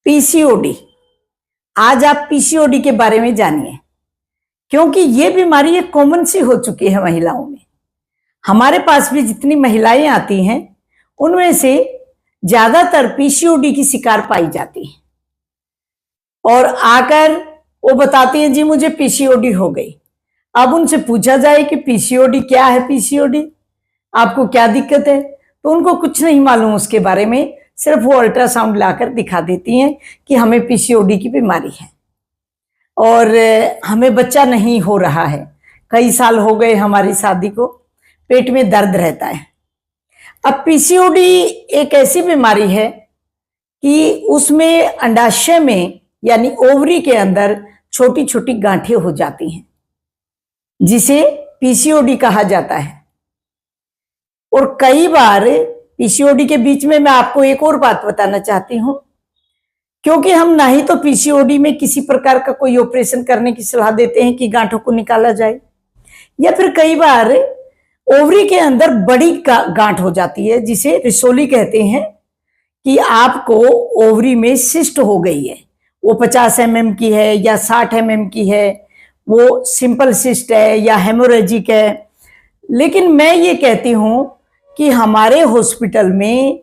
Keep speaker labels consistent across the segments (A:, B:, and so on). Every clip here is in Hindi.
A: पीसीओडी। आज आप पीसीओडी के बारे में जानिए, क्योंकि ये बीमारी एक कॉमन सी हो चुकी है महिलाओं में। हमारे पास भी जितनी महिलाएं आती हैं उनमें से ज्यादातर पीसीओडी की शिकार पाई जाती हैं और आकर वो बताती हैं जी मुझे पीसीओडी हो गई। अब उनसे पूछा जाए कि पीसीओडी क्या है, पीसीओडी आपको क्या दिक्कत है, तो उनको कुछ नहीं मालूम उसके बारे में। सिर्फ वो अल्ट्रासाउंड लाकर दिखा देती हैं कि हमें पीसीओडी की बीमारी है और हमें बच्चा नहीं हो रहा है। कई साल हो गए हमारी शादी को, पेट में दर्द रहता है। अब पीसीओडी एक ऐसी बीमारी है कि उसमें अंडाशय में यानी ओवरी के अंदर छोटी छोटी गांठें हो जाती हैं, जिसे पीसीओडी कहा जाता है। और कई बार पीसीओडी के बीच में मैं आपको एक और बात बताना चाहती हूं, क्योंकि हम ना ही तो पीसीओडी में किसी प्रकार का कोई ऑपरेशन करने की सलाह देते हैं कि गांठों को निकाला जाए, या फिर कई बार ओवरी के अंदर बड़ी गांठ हो जाती है जिसे रिसोली कहते हैं कि आपको ओवरी में सिस्ट हो गई है। वो 50 mm की है या 60 mm की है, वो सिंपल सिस्ट है या हेमोरेजिक है। लेकिन मैं ये कहती हूं कि हमारे हॉस्पिटल में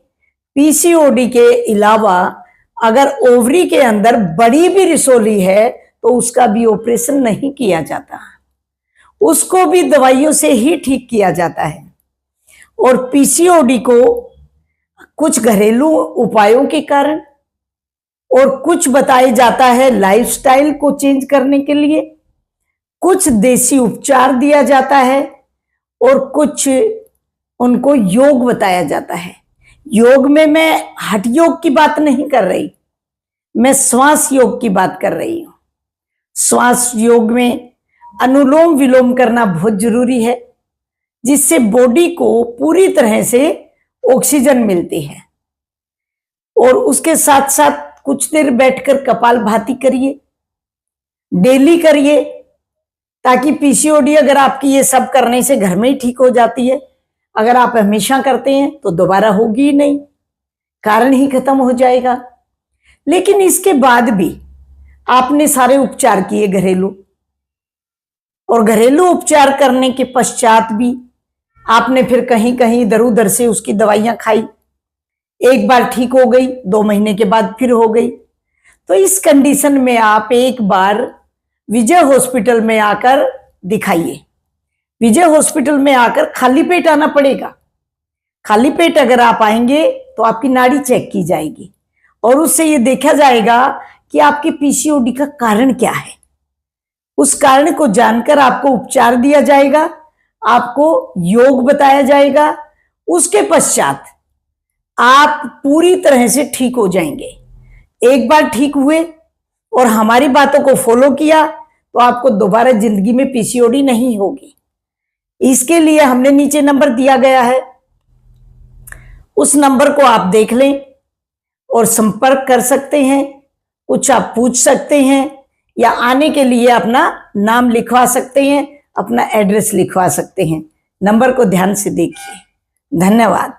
A: पीसीओडी के अलावा अगर ओवरी के अंदर बड़ी भी रिसोली है तो उसका भी ऑपरेशन नहीं किया जाता, उसको भी दवाइयों से ही ठीक किया जाता है। और पीसीओडी को कुछ घरेलू उपायों के कारण और कुछ बताया जाता है लाइफस्टाइल को चेंज करने के लिए, कुछ देसी उपचार दिया जाता है और कुछ उनको योग बताया जाता है। योग में मैं हठ योग की बात नहीं कर रही, मैं श्वास योग की बात कर रही हूं। श्वास योग में अनुलोम विलोम करना बहुत जरूरी है, जिससे बॉडी को पूरी तरह से ऑक्सीजन मिलती है। और उसके साथ साथ कुछ देर बैठकर कपालभाति करिए, डेली करिए, ताकि पीसीओडी अगर आपकी ये सब करने से घर में ही ठीक हो जाती है, अगर आप हमेशा करते हैं तो दोबारा होगी ही नहीं, कारण ही खत्म हो जाएगा। लेकिन इसके बाद भी आपने सारे उपचार किए घरेलू, और घरेलू उपचार करने के पश्चात भी आपने फिर कहीं कहीं इधर उधर से उसकी दवाइयां खाई, एक बार ठीक हो गई, 2 महीने के बाद फिर हो गई, तो इस कंडीशन में आप एक बार विजय हॉस्पिटल में आकर दिखाइए। विजय हॉस्पिटल में आकर खाली पेट आना पड़ेगा। खाली पेट अगर आप आएंगे तो आपकी नाड़ी चेक की जाएगी और उससे ये देखा जाएगा कि आपके पीसीओडी का कारण क्या है। उस कारण को जानकर आपको उपचार दिया जाएगा, आपको योग बताया जाएगा। उसके पश्चात आप पूरी तरह से ठीक हो जाएंगे। एक बार ठीक हुए और हमारी बातों को फॉलो किया तो आपको दोबारा जिंदगी में पीसीओडी नहीं होगी। इसके लिए हमने नीचे नंबर दिया गया है, उस नंबर को आप देख लें और संपर्क कर सकते हैं। कुछ आप पूछ सकते हैं या आने के लिए अपना नाम लिखवा सकते हैं, अपना एड्रेस लिखवा सकते हैं। नंबर को ध्यान से देखिए। धन्यवाद।